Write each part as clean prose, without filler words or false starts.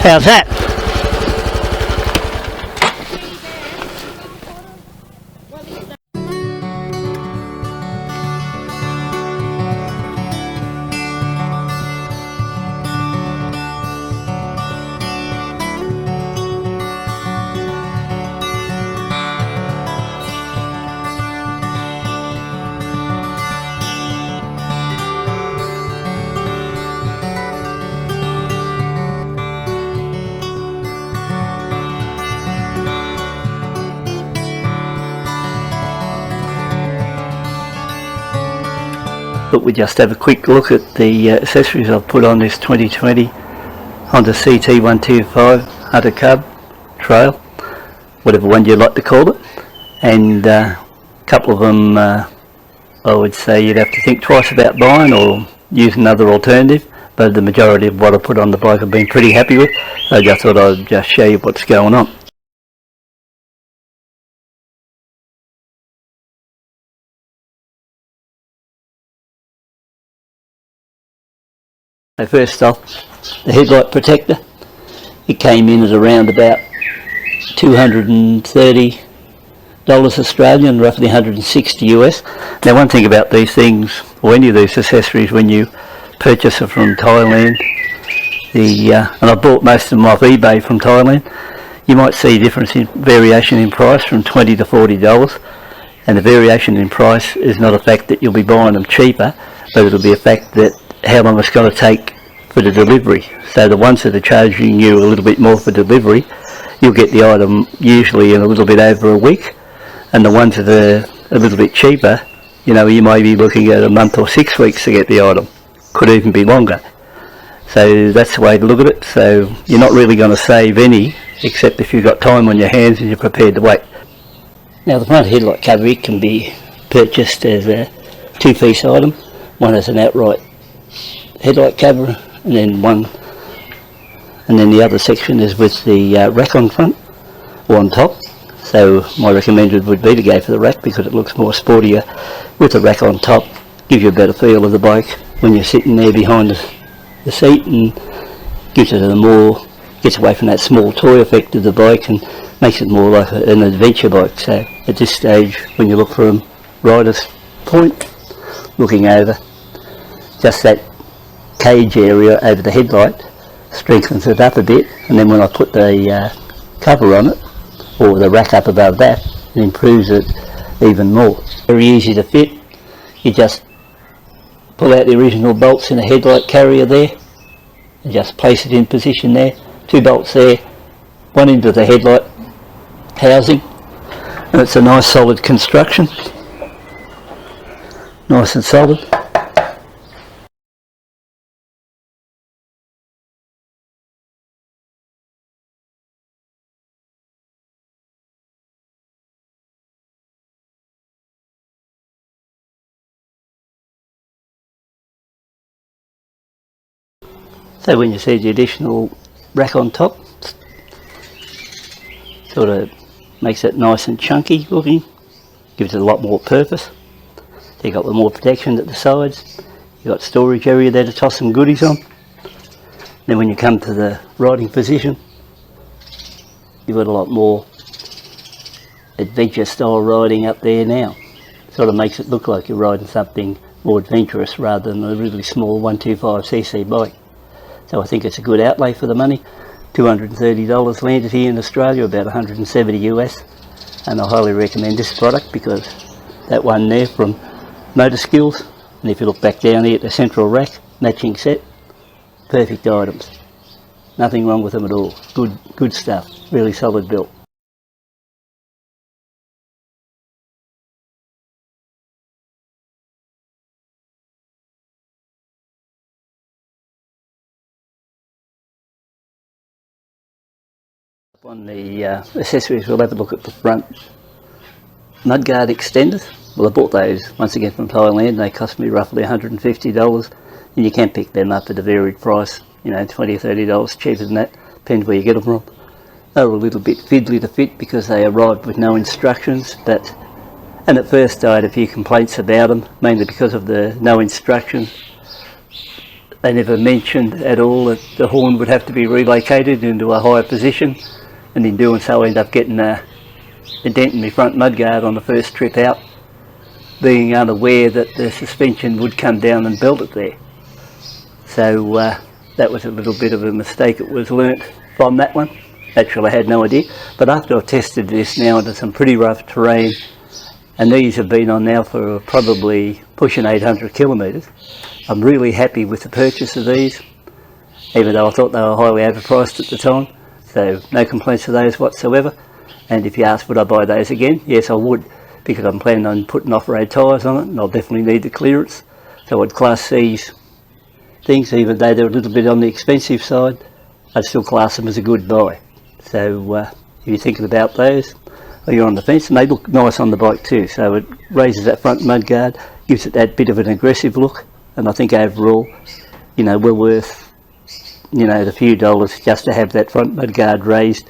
How's that? But we just have a quick look at the accessories I've put on this 2020 Honda CT125 undercub trail, whatever one you like to call it, and a couple of them I would say you'd have to think twice about buying or use another alternative, but the majority of what I put on the bike I've been pretty happy with, so I just thought I'd just show you what's going on. So first off, the headlight protector, it came in at around about $230 Australian, roughly 160 US. Now one thing about these things, or any of these accessories, when you purchase it from Thailand, and I bought most of them off eBay from Thailand, you might see a difference in variation in price from $20 to $40, and the variation in price is not a fact that you'll be buying them cheaper, but it'll be a fact that how long it's going to take for the delivery. So the ones that are charging you a little bit more for delivery, you'll get the item usually in a little bit over a week, and the ones that are a little bit cheaper, you know, you may be looking at a month or 6 weeks to get the item, could even be longer. So that's the way to look at it. So you're not really going to save any, except if you've got time on your hands and you're prepared to wait. Now the front headlight cover, it can be purchased as a two-piece item. One has an outright headlight cover, and then the other section is with the rack on front or on top. So my recommended would be to go for the rack because it looks more sportier with the rack on top, gives you a better feel of the bike when you're sitting there behind the seat, and gives it gets away from that small toy effect of the bike and makes it more like an adventure bike. So at this stage, when you look from rider's point, looking over, just that cage area over the headlight strengthens it up a bit, and then when I put the cover on it, or the rack up above that, it improves it even more. Very easy to fit. You just pull out the original bolts in the headlight carrier there and just place it in position there. 2 bolts there, one into the headlight housing, and it's a nice solid construction, nice and solid. So when you see the additional rack on top, sort of makes it nice and chunky looking, gives it a lot more purpose. So you've got the more protection at the sides, you've got storage area there to toss some goodies on. Then when you come to the riding position, you've got a lot more adventure style riding up there now. Sort of makes it look like you're riding something more adventurous rather than a really small 125cc bike. So I think it's a good outlay for the money. $230 landed here in Australia, about 170 US, and I highly recommend this product because that one there from Motor Skills, and if you look back down here at the central rack, matching set, perfect items. Nothing wrong with them at all. Good stuff, really solid built. On the accessories, we'll have a look at the front mudguard extenders. Well, I bought those once again from Thailand. They cost me roughly $150, and you can pick them up at a varied price, you know, $20 or $30 cheaper than that, depends where you get them from. They were a little bit fiddly to fit because they arrived with no instructions, and at first I had a few complaints about them, mainly because of the no instructions. they never mentioned at all that the horn would have to be relocated into a higher position, and in doing so I ended up getting a dent in my front mudguard on the first trip out, being unaware that the suspension would come down and belt it there. So that was a little bit of a mistake. It was learnt from that one. Actually I had no idea, but after I've tested this now into some pretty rough terrain, and these have been on now for probably pushing 800 kilometres, I'm really happy with the purchase of these, even though I thought they were highly overpriced at the time. So no complaints to those whatsoever. And if you ask would I buy those again, yes I would, because I'm planning on putting off-road tyres on it and I'll definitely need the clearance. So I'd class these things, even though they're a little bit on the expensive side, I'd still class them as a good buy. So if you're thinking about those, or you're on the fence, and they look nice on the bike too, so it raises that front mudguard, gives it that bit of an aggressive look, and I think overall, you know, we're worth, you know, the few dollars just to have that front mudguard raised,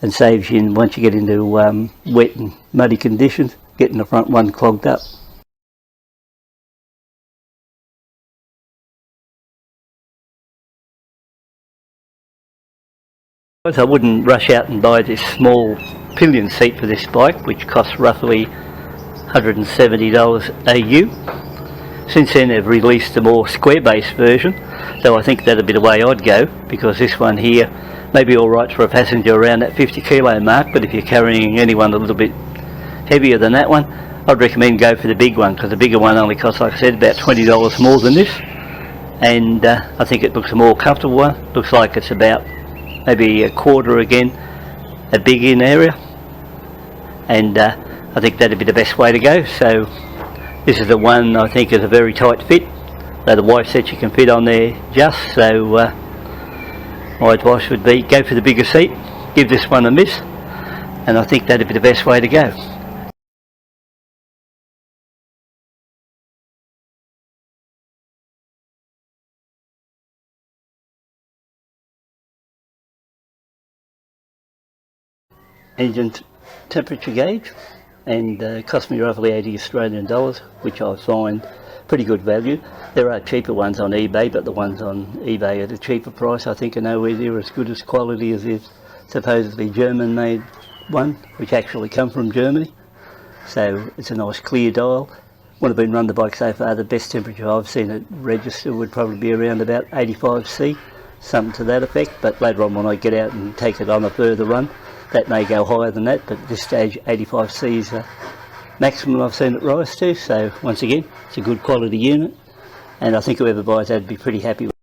and saves you, once you get into wet and muddy conditions, getting the front one clogged up. I wouldn't rush out and buy this small pillion seat for this bike, which costs roughly $170 AU. Since then they've released a more square base version, so I think that'd be the way I'd go, because this one here may be alright for a passenger around that 50 kilo mark, but if you're carrying anyone a little bit heavier than that one, I'd recommend go for the big one, because the bigger one only costs, like I said, about $20 more than this, and I think it looks a more comfortable one. Looks like it's about maybe a quarter again a big in area, and I think that'd be the best way to go. So this is the one I think is a very tight fit, though the wife said she can fit on there just, so my advice would be go for the bigger seat, give this one a miss, and I think that'd be the best way to go. Engine temperature gauge, and it cost me roughly 80 Australian dollars, which I find pretty good value. There are cheaper ones on eBay, but the ones on eBay at a cheaper price I think are nowhere near as good as quality as this supposedly German made one, which actually come from Germany. So it's a nice clear dial. When I've been run the bike so far, the best temperature I've seen it register would probably be around about 85°C, something to that effect, but later on when I get out and take it on a further run, that may go higher than that, but at this stage 85°C is the maximum I've seen it rise to. So once again, it's a good quality unit, and I think whoever buys that would be pretty happy with it.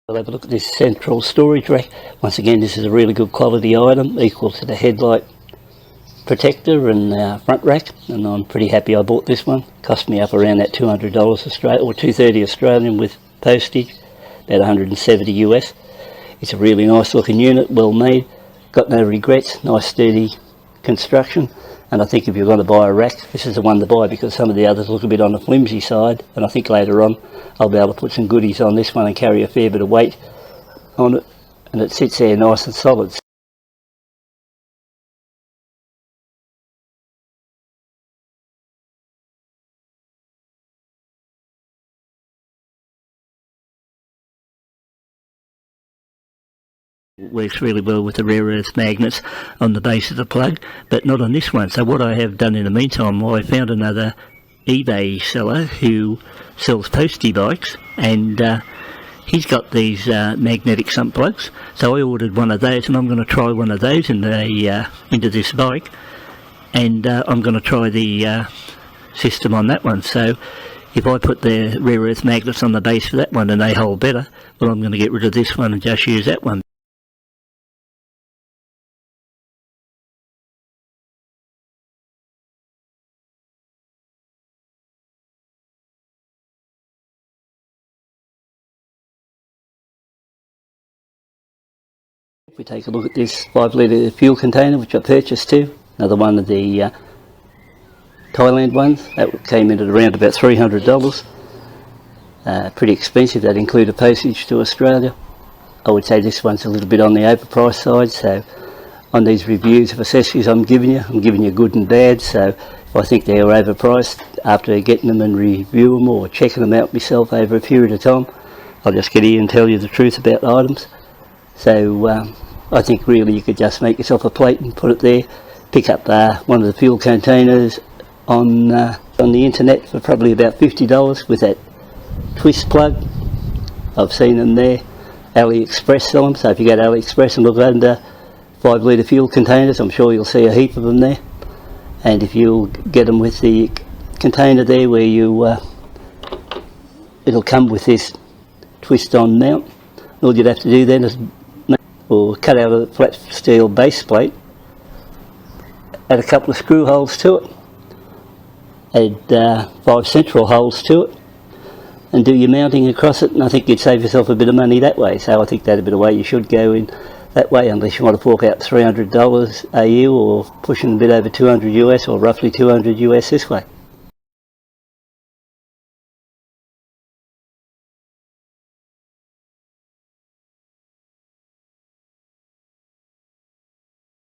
We'll have a look at this central storage rack. Once again, this is a really good quality item, equal to the headlight protector and front rack, and I'm pretty happy I bought this one. Cost me up around that $200 Australian, or $230 Australian with postage, about 170 US. It's a really nice looking unit, well made, got no regrets, nice sturdy construction, and I think if you're going to buy a rack, this is the one to buy, because some of the others look a bit on the flimsy side, and I think later on I'll be able to put some goodies on this one and carry a fair bit of weight on it, and it sits there nice and solid. It works really well with the rare earth magnets on the base of the plug, but not on this one. So what I have done in the meantime, I found another eBay seller who sells postie bikes, and he's got these magnetic sump plugs, so I ordered one of those, and I'm going to try one of those into this bike, and I'm going to try the system on that one. So if I put the rare earth magnets on the base for that one and they hold better, well, I'm going to get rid of this one and just use that one. If we take a look at this 5 litre fuel container, which I purchased too, another one of the Thailand ones, that came in at around about $300. Pretty expensive. That included postage to Australia. I would say this one's a little bit on the overpriced side, so on these reviews of accessories I'm giving you good and bad. So if I think they're overpriced, after getting them and review them or checking them out myself over a period of time, I'll just get here and tell you the truth about items. So I think really you could just make yourself a plate and put it there, pick up one of the fuel containers on the internet for probably about $50 with that twist plug. I've seen them there. AliExpress sell them, so if you go to AliExpress and look under 5 litre fuel containers, I'm sure you'll see a heap of them there. And if you get them with the container there where you it'll come with this twist on mount, all you'd have to do then is cut out a flat steel base plate, add a couple of screw holes to it, add 5 central holes to it, and do your mounting across it, and I think you'd save yourself a bit of money that way. So I think that'd be the way you should go in that way, unless you want to fork out $300 AU or pushing a bit over 200 US or roughly 200 US this way.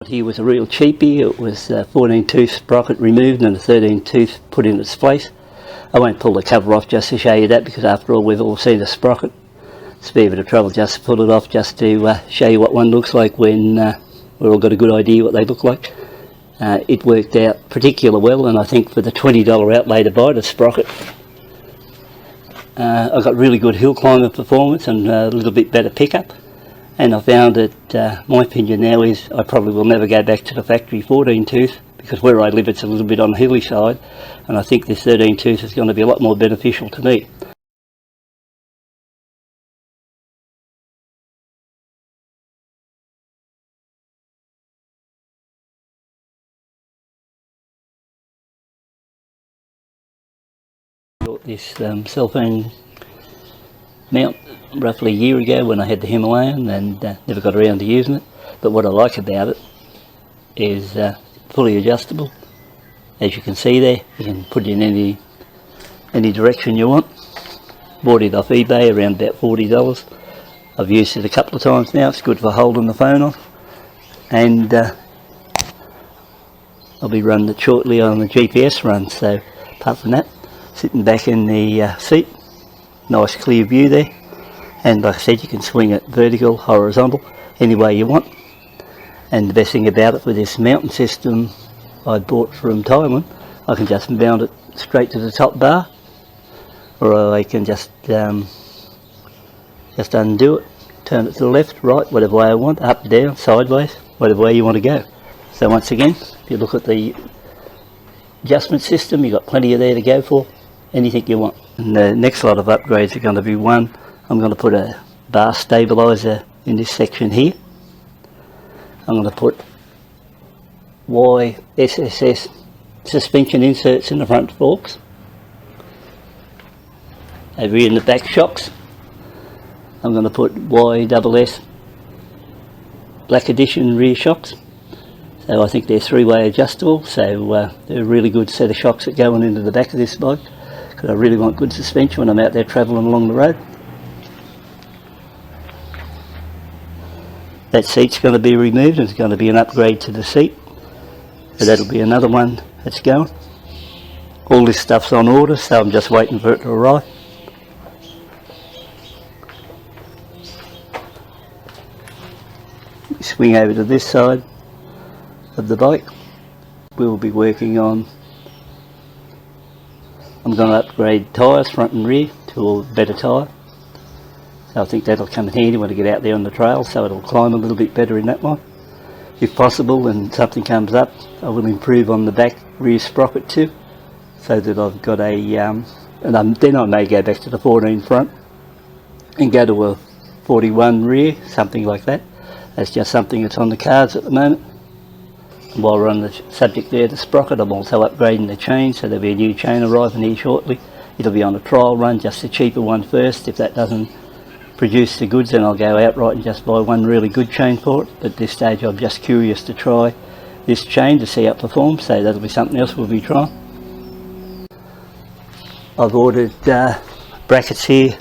Here was a real cheapie. It was a 14 tooth sprocket removed and a 13 tooth put in its place. I won't pull the cover off just to show you that, because after all we've all seen a sprocket. It's a fair bit of trouble just to pull it off, just to show you what one looks like when we've all got a good idea what they look like. It worked out particularly well, and I think for the $20 outlay to buy the sprocket, I got really good hill climber performance and a little bit better pickup. And I found that my opinion now is I probably will never go back to the factory 14 tooth, because where I live it's a little bit on the hilly side, and I think this 13 tooth is going to be a lot more beneficial to me. Bought this cell phone mount roughly a year ago when I had the Himalayan, and never got around to using it. But what I like about it is fully adjustable. As you can see there, you can put it in any direction you want. Bought it off eBay around about $40. I've used it a couple of times now. It's good for holding the phone on, and I'll be running it shortly on the GPS run. So apart from that, sitting back in the seat, nice clear view there, and like I said, you can swing it vertical, horizontal, any way you want. And the best thing about it with this mounting system I bought from Thailand, I can just mount it straight to the top bar, or I can just undo it, turn it to the left, right, whatever way I want, up, down, sideways, whatever way you want to go. So once again, if you look at the adjustment system, you've got plenty of there to go for, anything you want. And the next lot of upgrades are going to be, one, I'm going to put a bar stabilizer in this section here. I'm going to put YSSS suspension inserts in the front forks. Over here in the back shocks, I'm going to put YSS Black Edition rear shocks. So I think they're 3-way adjustable, so they're a really good set of shocks that go on into the back of this bike, because I really want good suspension when I'm out there travelling along the road. That seat's going to be removed, and it's going to be an upgrade to the seat, so that'll be another one that's going. All this stuff's on order, so I'm just waiting for it to arrive. Swing over to this side of the bike. We'll be working on, I'm going to upgrade tyres front and rear to a better tyre. So I think that'll come in handy when I get out there on the trail, so it'll climb a little bit better in that one. If possible and something comes up, I will improve on the back rear sprocket too, so that I've got a, then I may go back to the 14 front and go to a 41 rear, something like that. That's just something that's on the cards at the moment. And while we're on the subject there, the sprocket, I'm also upgrading the chain, so there'll be a new chain arriving here shortly. It'll be on a trial run, just a cheaper one first. If that doesn't produce the goods, then I'll go outright and just buy one really good chain for it. At this stage I'm just curious to try this chain to see how it performs, so that'll be something else we'll be trying. I've ordered brackets here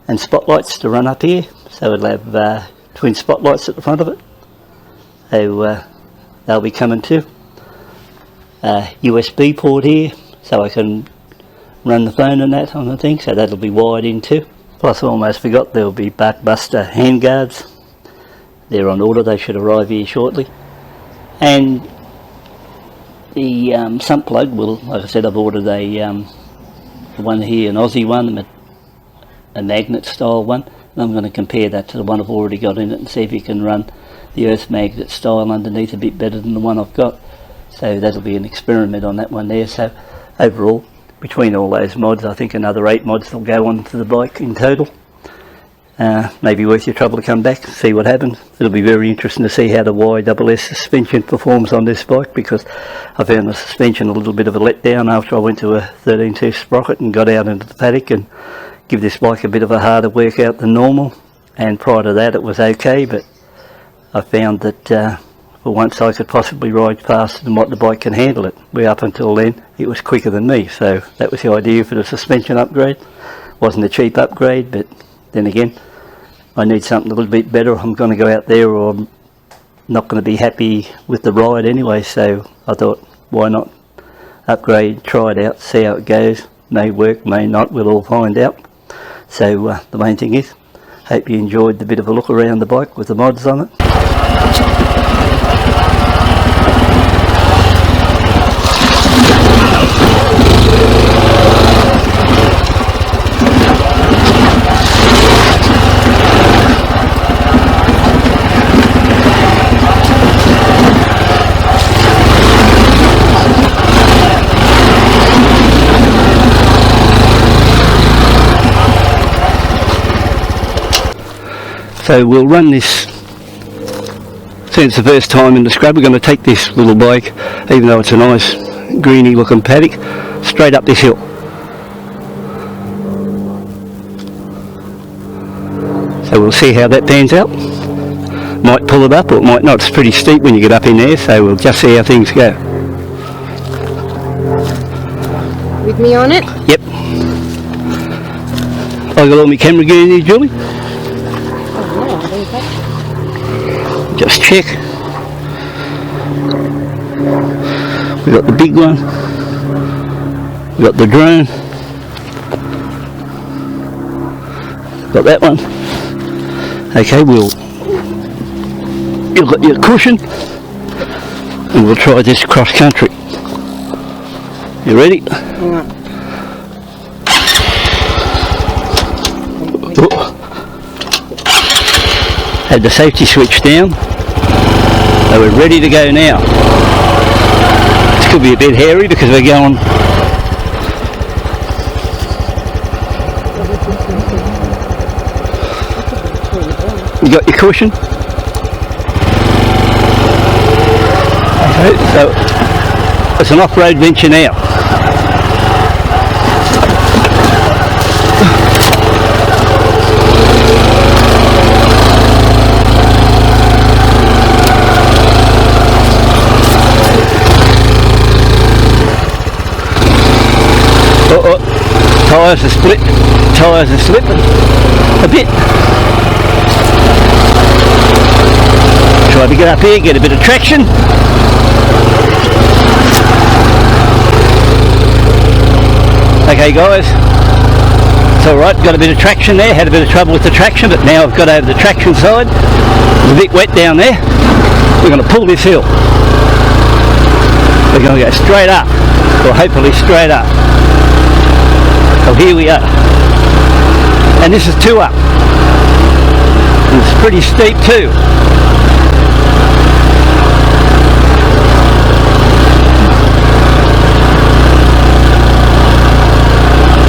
and spotlights to run up here, so it'll have twin spotlights at the front of it. So they'll be coming too. USB port here, so I can run the phone and that on the thing, so that'll be wired in too. Plus I almost forgot, there'll be Barkbuster handguards. They're on order, they should arrive here shortly. And the sump plug, will, like I said, I've ordered a one here, an Aussie one, a magnet style one, and I'm going to compare that to the one I've already got in it and see if you can run the earth magnet style underneath a bit better than the one I've got. So that'll be an experiment on that one there. So overall, between all those mods, I think another 8 mods will go onto the bike in total. Maybe worth your trouble to come back and see what happens. It'll be very interesting to see how the YSS suspension performs on this bike, because I found the suspension a little bit of a letdown after I went to a 13-tooth sprocket and got out into the paddock and give this bike a bit of a harder workout than normal. And prior to that it was okay, but I found that for once I could possibly ride faster than what the bike can handle it. Where up until then it was quicker than me, so that was the idea for the suspension upgrade. Wasn't a cheap upgrade, but then again, I need something a little bit better. I'm going to go out there or I'm not going to be happy with the ride anyway, so I thought, why not upgrade, try it out, see how it goes. May work, may not, we'll all find out. So the main thing is, hope you enjoyed the bit of a look around the bike with the mods on it. So we'll run this, since the first time in the scrub, we're going to take this little bike, even though it's a nice greeny looking paddock, straight up this hill. So we'll see how that pans out. Might pull it up or it might not, it's pretty steep when you get up in there, so we'll just see how things go. With me on it? Yep. I got all my camera gear in here, Julie? Just check. We got the big one. We got the drone. Got that one. Okay, you've got your cushion, and we'll try this cross country. You ready? Yeah. Oh. Had the safety switch down. So we're ready to go now. This could be a bit hairy because we're going. You got your cushion? Okay, so it's an off-road venture now. Tyres are split, tyres are slipping a bit. Try to get up here, get a bit of traction. Okay guys, it's alright, got a bit of traction there, had a bit of trouble with the traction, but now I've got over the traction side. It's a bit wet down there. We're going to pull this hill. We're going to go straight up, or hopefully straight up. So here we are, and this is 2 up, and it's pretty steep too.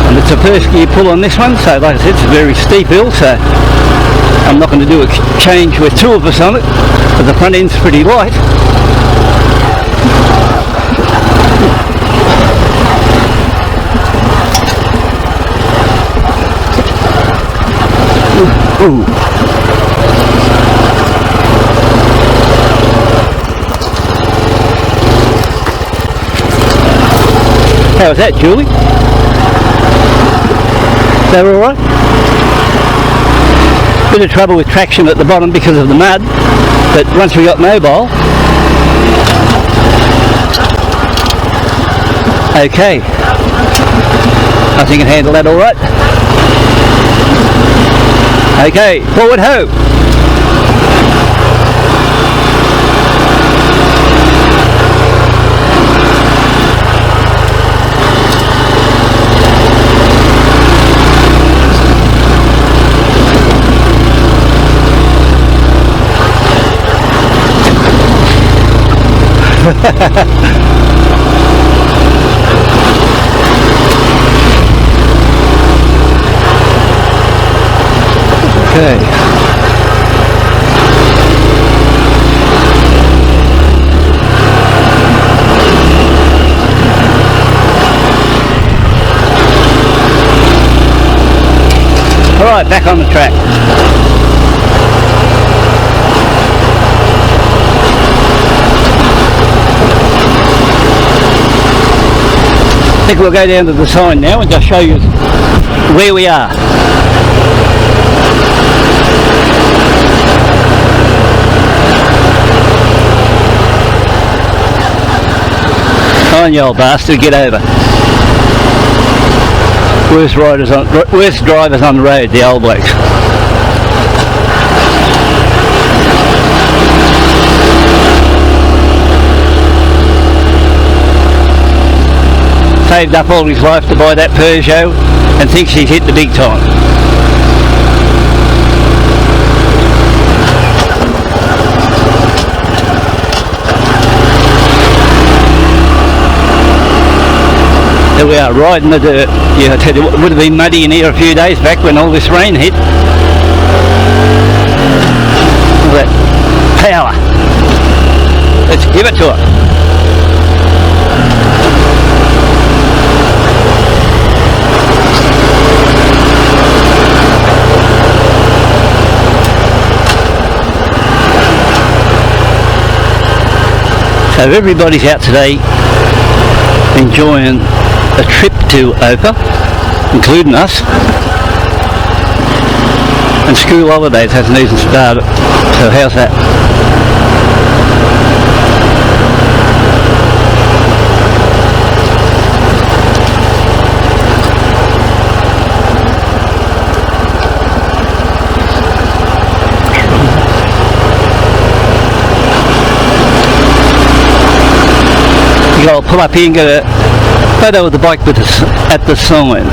And it's a first gear pull on this one, so like I said, it's a very steep hill, so I'm not going to do a change with 2 of us on it, but the front end's pretty light. Ooh. How was that, Julie? They're alright. Bit of trouble with traction at the bottom because of the mud, but once we got mobile, okay, I think I can handle that alright. Okay, forward ho! Okay. All right, back on the track. I think we'll go down to the sign now and just show you where we are. Come on, you old bastard, get over. Worst drivers on the road, the old blokes. Saved up all his life to buy that Peugeot and thinks he's hit the big time. Here we are, riding the dirt. Yeah, I tell you what, it would have been muddy in here a few days back when all this rain hit. Look at that power. Let's give it to it. So everybody's out today enjoying a trip to Oka, including us, and school holidays hasn't even started, so how's that? I'll pull up here and get a photo of the bike with us at the sign.